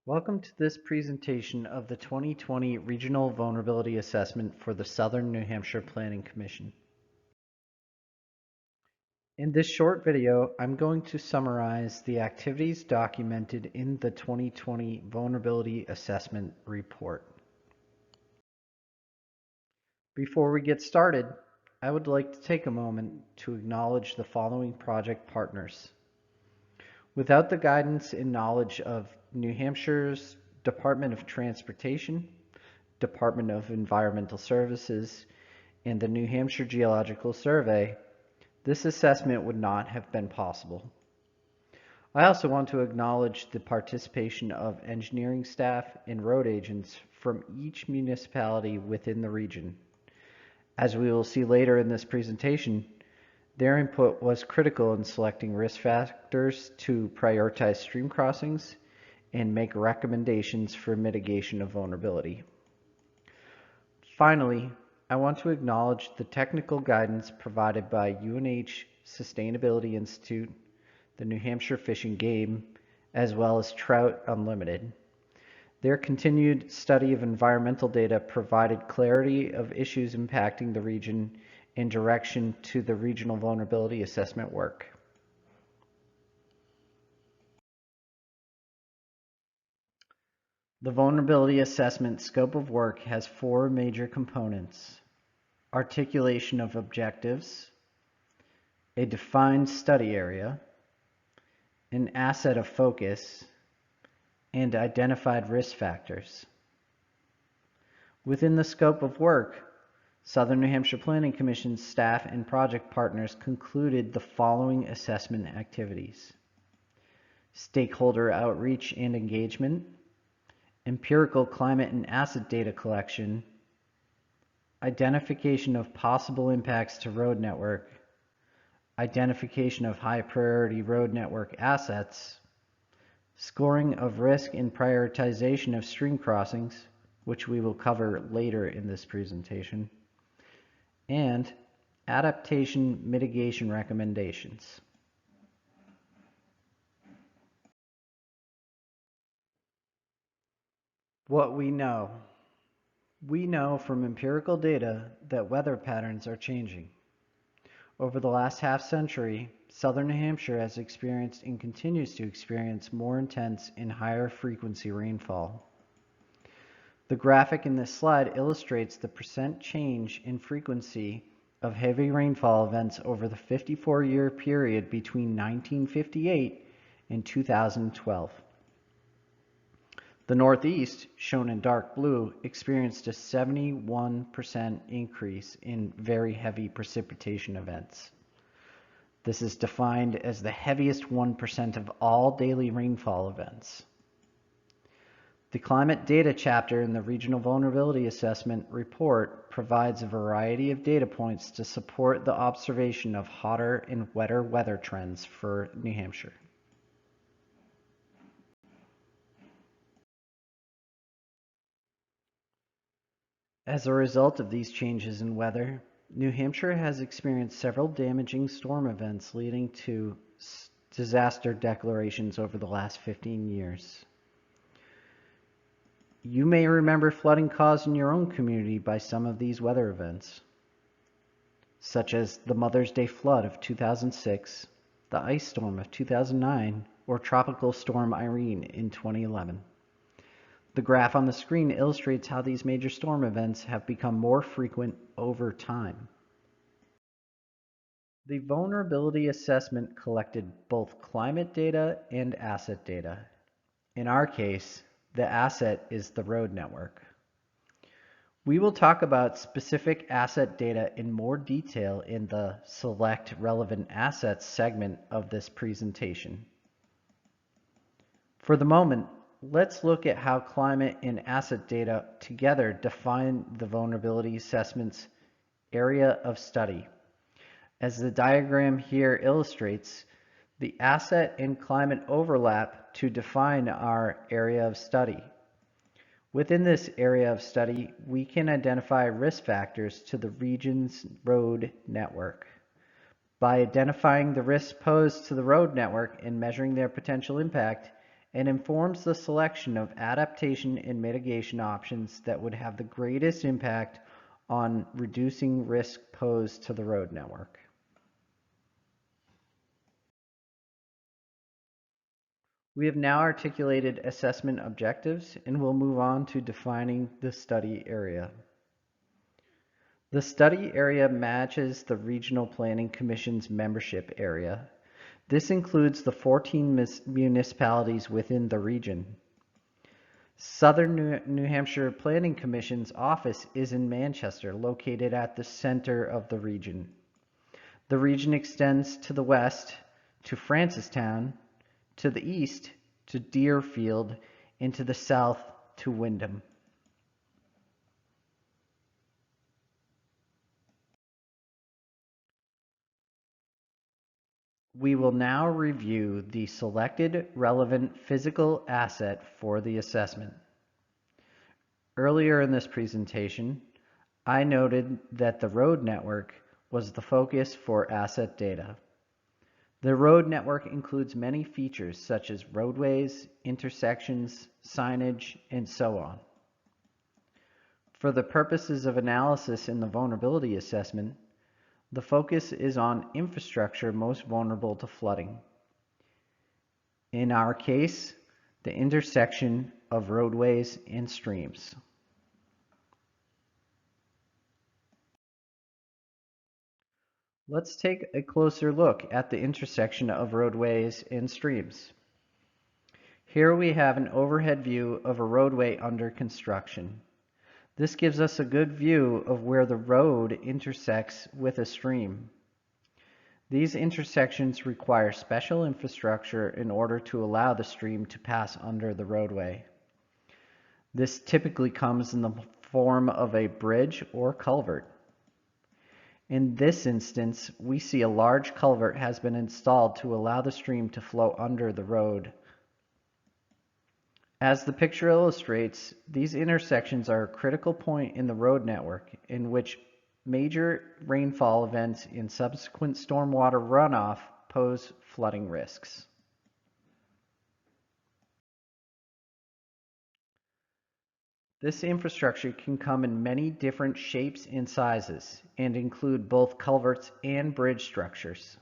Welcome to this presentation of the 2020 Regional Vulnerability Assessment for the Southern New Hampshire Planning Commission. In this short video, I'm going to summarize the activities documented in the 2020 Vulnerability Assessment Report. Before we get started, I would like to take a moment to acknowledge the following project partners. Without the guidance and knowledge of New Hampshire's Department of Transportation, Department of Environmental Services, and the New Hampshire Geological Survey, this assessment would not have been possible. I also want to acknowledge the participation of engineering staff and road agents from each municipality within the region. As we will see later in this presentation, their input was critical in selecting risk factors to prioritize stream crossings and make recommendations for mitigation of vulnerability. Finally, I want to acknowledge the technical guidance provided by UNH Sustainability Institute, the New Hampshire Fish and Game, as well as Trout Unlimited. Their continued study of environmental data provided clarity of issues impacting the region and direction to the regional vulnerability assessment work. The vulnerability assessment scope of work has four major components: articulation of objectives, a defined study area, an asset of focus, and identified risk factors. Within the scope of work, Southern New Hampshire Planning Commission staff and project partners concluded the following assessment activities: stakeholder outreach and engagement, empirical climate and asset data collection, identification of possible impacts to road network, identification of high priority road network assets, scoring of risk and prioritization of stream crossings, which we will cover later in this presentation, and adaptation mitigation recommendations. What we know. We know from empirical data that weather patterns are changing. Over the last half century, Southern New Hampshire has experienced and continues to experience more intense and higher frequency rainfall. The graphic in this slide illustrates the percent change in frequency of heavy rainfall events over the 54-year period between 1958 and 2012. The Northeast, shown in dark blue, experienced a 71% increase in very heavy precipitation events. This is defined as the heaviest 1% of all daily rainfall events. The Climate Data chapter in the Regional Vulnerability Assessment Report provides a variety of data points to support the observation of hotter and wetter weather trends for New Hampshire. As a result of these changes in weather, New Hampshire has experienced several damaging storm events leading to disaster declarations over the last 15 years. You may remember flooding caused in your own community by some of these weather events, such as the Mother's Day flood of 2006, the ice storm of 2009, or Tropical Storm Irene in 2011. The graph on the screen illustrates how these major storm events have become more frequent over time. The vulnerability assessment collected both climate data and asset data. In our case, the asset is the road network. We will talk about specific asset data in more detail in the Select Relevant Assets segment of this presentation. For the moment, let's look at how climate and asset data together define the vulnerability assessment's area of study. As the diagram here illustrates, the asset and climate overlap to define our area of study. Within this area of study, we can identify risk factors to the region's road network. By identifying the risks posed to the road network and measuring their potential impact, and informs the selection of adaptation and mitigation options that would have the greatest impact on reducing risk posed to the road network. We have now articulated assessment objectives and will move on to defining the study area. The study area matches the Regional Planning Commission's membership area. This includes the 14 municipalities within the region. Southern New Hampshire Planning Commission's office is in Manchester, located at the center of the region. The region extends to the west to Francistown, to the east to Deerfield, and to the south to Windham. We will now review the selected relevant physical asset for the assessment. Earlier in this presentation, I noted that the road network was the focus for asset data. The road network includes many features such as roadways, intersections, signage, and so on. For the purposes of analysis in the vulnerability assessment, the focus is on infrastructure most vulnerable to flooding. In our case, the intersection of roadways and streams. Let's take a closer look at the intersection of roadways and streams. Here we have an overhead view of a roadway under construction. This gives us a good view of where the road intersects with a stream. These intersections require special infrastructure in order to allow the stream to pass under the roadway. This typically comes in the form of a bridge or culvert. In this instance, we see a large culvert has been installed to allow the stream to flow under the road. As the picture illustrates, these intersections are a critical point in the road network in which major rainfall events and subsequent stormwater runoff pose flooding risks. This infrastructure can come in many different shapes and sizes and include both culverts and bridge structures.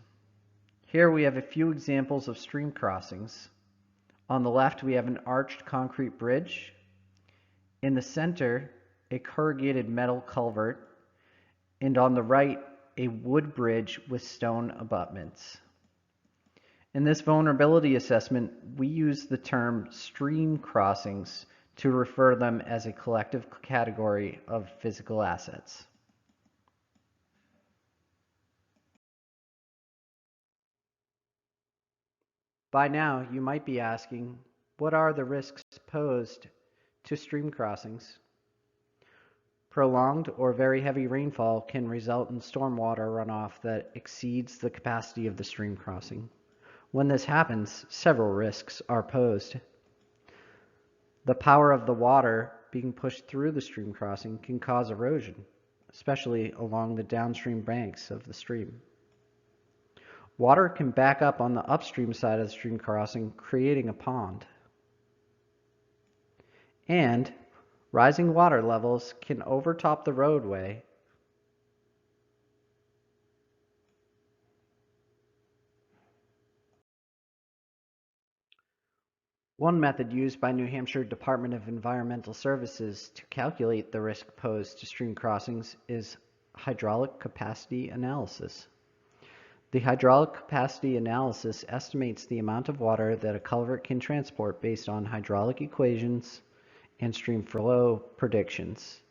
Here we have a few examples of stream crossings. On the left, we have an arched concrete bridge. In the center, a corrugated metal culvert. And on the right, a wood bridge with stone abutments. In this vulnerability assessment, we use the term stream crossings to refer them as a collective category of physical assets. By now, you might be asking, what are the risks posed to stream crossings? Prolonged or very heavy rainfall can result in stormwater runoff that exceeds the capacity of the stream crossing. When this happens, several risks are posed. The power of the water being pushed through the stream crossing can cause erosion, especially along the downstream banks of the stream. Water can back up on the upstream side of the stream crossing, creating a pond. And rising water levels can overtop the roadway. One method used by New Hampshire Department of Environmental Services to calculate the risk posed to stream crossings is hydraulic capacity analysis. The hydraulic capacity analysis estimates the amount of water that a culvert can transport based on hydraulic equations and stream flow predictions.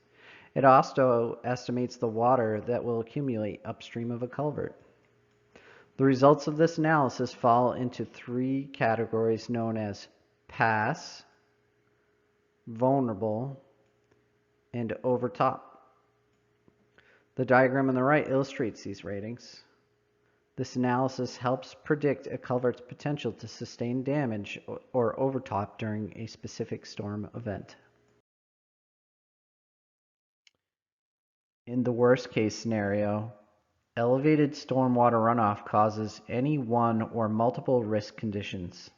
It also estimates the water that will accumulate upstream of a culvert. The results of this analysis fall into three categories known as pass, vulnerable, and overtop. The diagram on the right illustrates these ratings. This analysis helps predict a culvert's potential to sustain damage or overtop during a specific storm event. In the worst case scenario, elevated stormwater runoff causes any one or multiple risk conditions.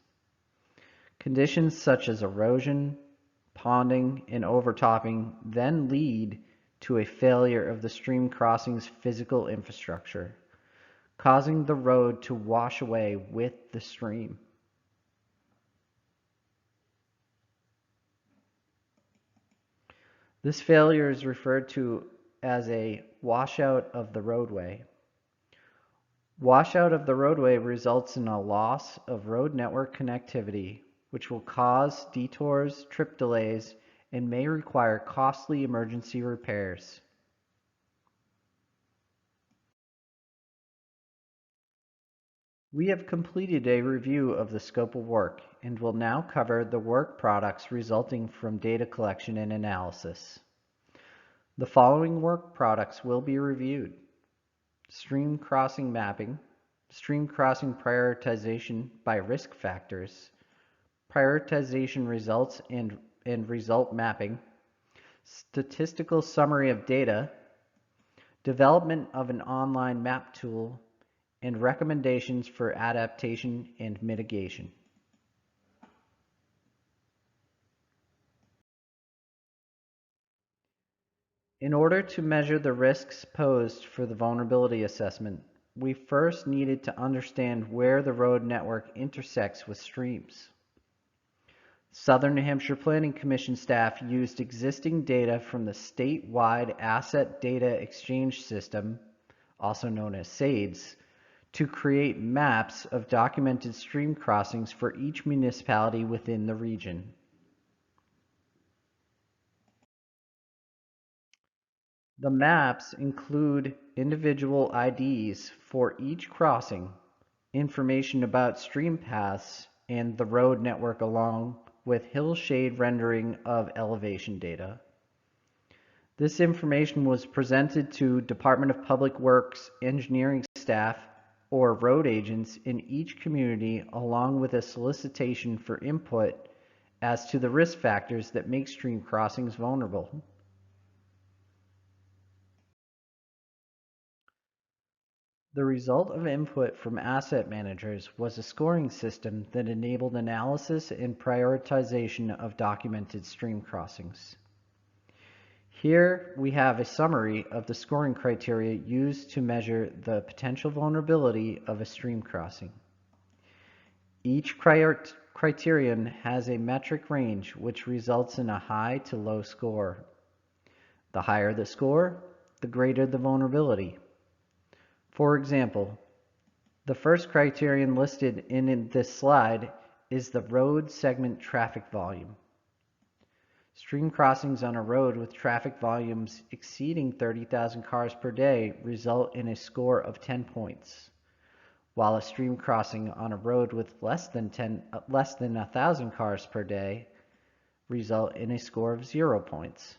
Conditions such as erosion, ponding, and overtopping then lead to a failure of the stream crossing's physical infrastructure, causing the road to wash away with the stream. This failure is referred to as a washout of the roadway. Washout of the roadway results in a loss of road network connectivity, which will cause detours, trip delays, and may require costly emergency repairs. We have completed a review of the scope of work and will now cover the work products resulting from data collection and analysis. The following work products will be reviewed: stream crossing mapping, stream crossing prioritization by risk factors, prioritization results and result mapping, statistical summary of data, development of an online map tool, and recommendations for adaptation and mitigation. In order to measure the risks posed for the vulnerability assessment, we first needed to understand where the road network intersects with streams. Southern New Hampshire Planning Commission staff used existing data from the statewide Asset Data Exchange System, also known as SADS, to create maps of documented stream crossings for each municipality within the region. The maps include individual IDs for each crossing, information about stream paths, and the road network along with hillshade rendering of elevation data. This information was presented to Department of Public Works engineering staff or road agents in each community, along with a solicitation for input as to the risk factors that make stream crossings vulnerable. The result of input from asset managers was a scoring system that enabled analysis and prioritization of documented stream crossings. Here we have a summary of the scoring criteria used to measure the potential vulnerability of a stream crossing. Each criterion has a metric range which results in a high to low score. The higher the score, the greater the vulnerability. For example, the first criterion listed in this slide is the road segment traffic volume. Stream crossings on a road with traffic volumes exceeding 30,000 cars per day result in a score of 10 points, while a stream crossing on a road with less than 1,000 cars per day result in a score of 0 points.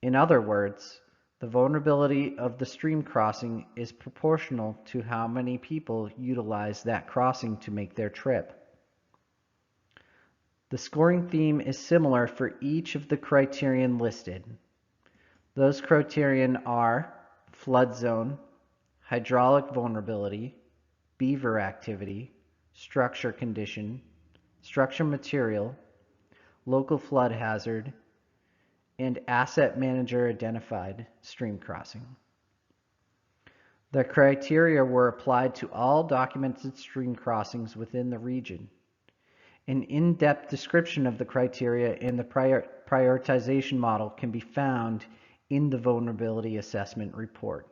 In other words, the vulnerability of the stream crossing is proportional to how many people utilize that crossing to make their trip. The scoring theme is similar for each of the criterion listed. Those criterion are flood zone, hydraulic vulnerability, beaver activity, structure condition, structure material, local flood hazard, and asset manager identified stream crossing. The criteria were applied to all documented stream crossings within the region. An in-depth description of the criteria in the prioritization model can be found in the vulnerability assessment report.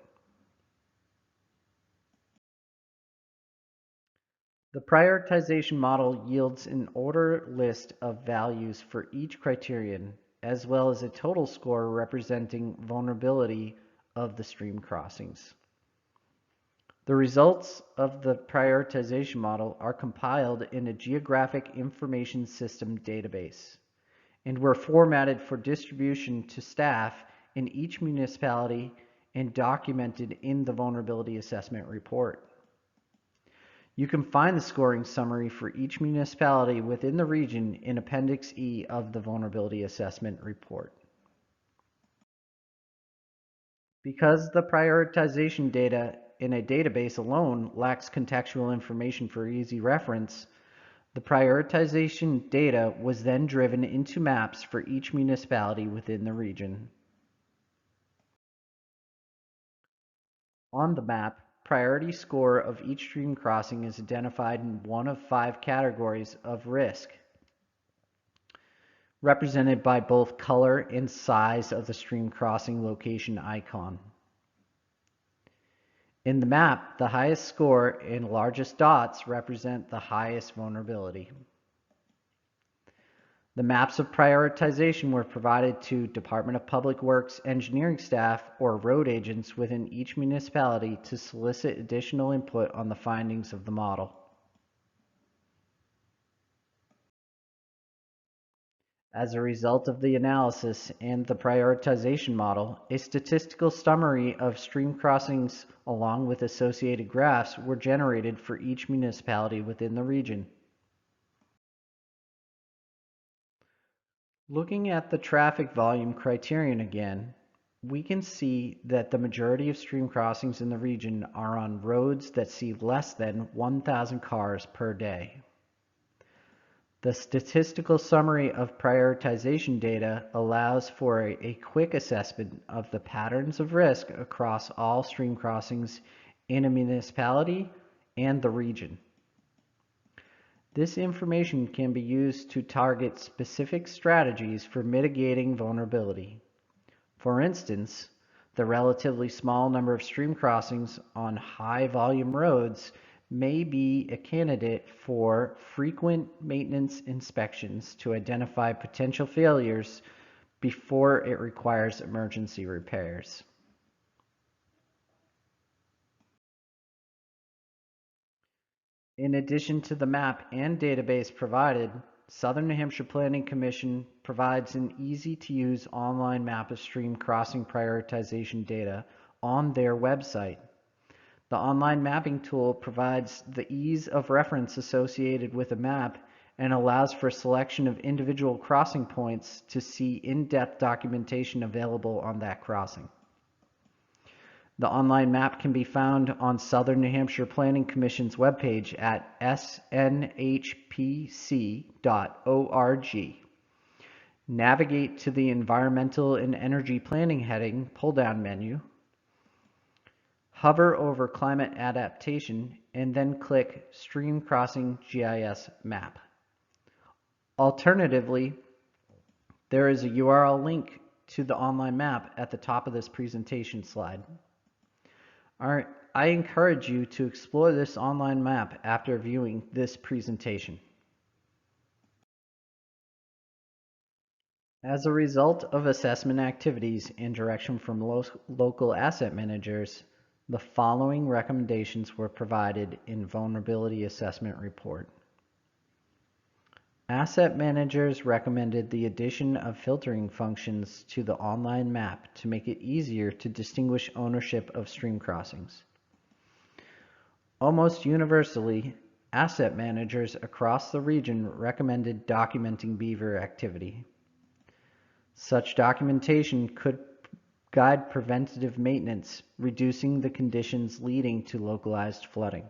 The prioritization model yields an order list of values for each criterion, as well as a total score representing vulnerability of the stream crossings. The results of the prioritization model are compiled in a geographic information system database and were formatted for distribution to staff in each municipality and documented in the vulnerability assessment report. You can find the scoring summary for each municipality within the region in Appendix E of the vulnerability assessment report. Because the prioritization data in a database alone lacks contextual information for easy reference, The prioritization data was then driven into maps for each municipality within the region. On the map, priority score of each stream crossing is identified in one of 5 categories of risk, represented by both color and size of the stream crossing location icon. In the map, the highest score and largest dots represent the highest vulnerability. The maps of prioritization were provided to Department of Public Works engineering staff or road agents within each municipality to solicit additional input on the findings of the model. As a result of the analysis and the prioritization model, a statistical summary of stream crossings along with associated graphs were generated for each municipality within the region. Looking at the traffic volume criterion again, we can see that the majority of stream crossings in the region are on roads that see less than 1,000 cars per day. The statistical summary of prioritization data allows for a quick assessment of the patterns of risk across all stream crossings in a municipality and the region. This information can be used to target specific strategies for mitigating vulnerability. For instance, the relatively small number of stream crossings on high volume roads may be a candidate for frequent maintenance inspections to identify potential failures before it requires emergency repairs. In addition to the map and database provided, Southern New Hampshire Planning Commission provides an easy-to-use online map of stream crossing prioritization data on their website. The online mapping tool provides the ease of reference associated with a map and allows for selection of individual crossing points to see in-depth documentation available on that crossing. The online map can be found on Southern New Hampshire Planning Commission's webpage at snhpc.org. Navigate to the Environmental and Energy Planning heading pull-down menu. Hover over Climate Adaptation and then click Stream Crossing GIS Map. Alternatively, there is a URL link to the online map at the top of this presentation slide. I encourage you to explore this online map after viewing this presentation. As a result of assessment activities and direction from local asset managers, the following recommendations were provided in Vulnerability Assessment Report. Asset managers recommended the addition of filtering functions to the online map to make it easier to distinguish ownership of stream crossings. Almost universally, asset managers across the region recommended documenting beaver activity. Such documentation could guide preventative maintenance, reducing the conditions leading to localized flooding.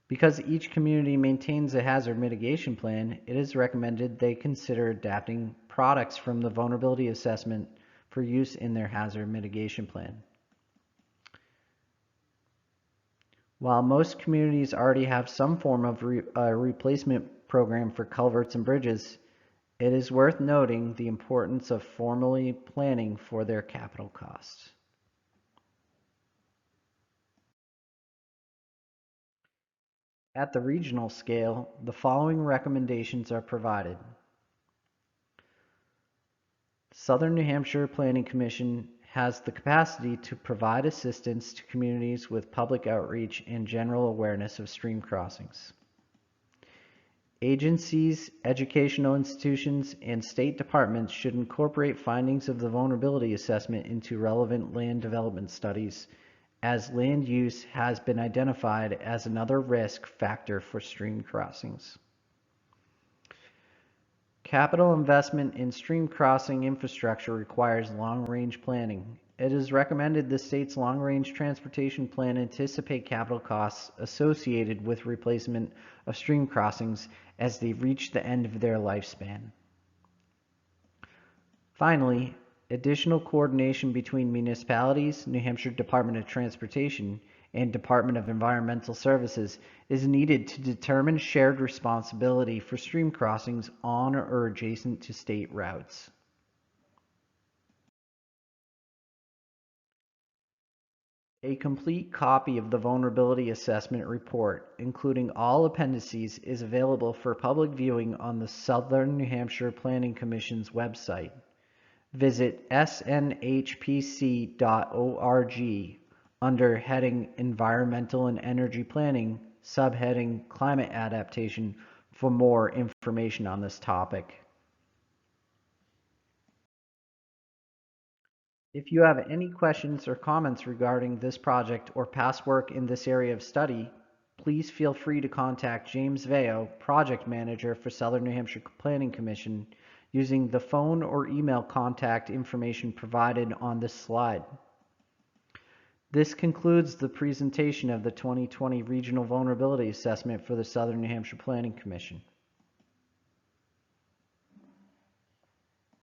Because each community maintains a hazard mitigation plan, it is recommended they consider adapting products from the vulnerability assessment for use in their hazard mitigation plan. While most communities already have some form of replacement program for culverts and bridges, it is worth noting the importance of formally planning for their capital costs. At the regional scale, the following recommendations are provided. Southern New Hampshire Planning Commission has the capacity to provide assistance to communities with public outreach and general awareness of stream crossings. Agencies, educational institutions, and state departments should incorporate findings of the vulnerability assessment into relevant land development studies, as land use has been identified as another risk factor for stream crossings. Capital investment in stream crossing infrastructure requires long-range planning It is recommended the state's long-range transportation plan anticipate capital costs associated with replacement of stream crossings as they reach the end of their lifespan. Finally, additional coordination between municipalities, New Hampshire Department of Transportation, and Department of Environmental Services is needed to determine shared responsibility for stream crossings on or adjacent to state routes. A complete copy of the vulnerability assessment report, including all appendices, is available for public viewing on the Southern New Hampshire Planning Commission's website. Visit snhpc.org under heading Environmental and Energy Planning, subheading Climate Adaptation for more information on this topic. If you have any questions or comments regarding this project or past work in this area of study, please feel free to contact James Vayo, Project Manager for Southern New Hampshire Planning Commission, using the phone or email contact information provided on this slide. This concludes the presentation of the 2020 Regional Vulnerability Assessment for the Southern New Hampshire Planning Commission.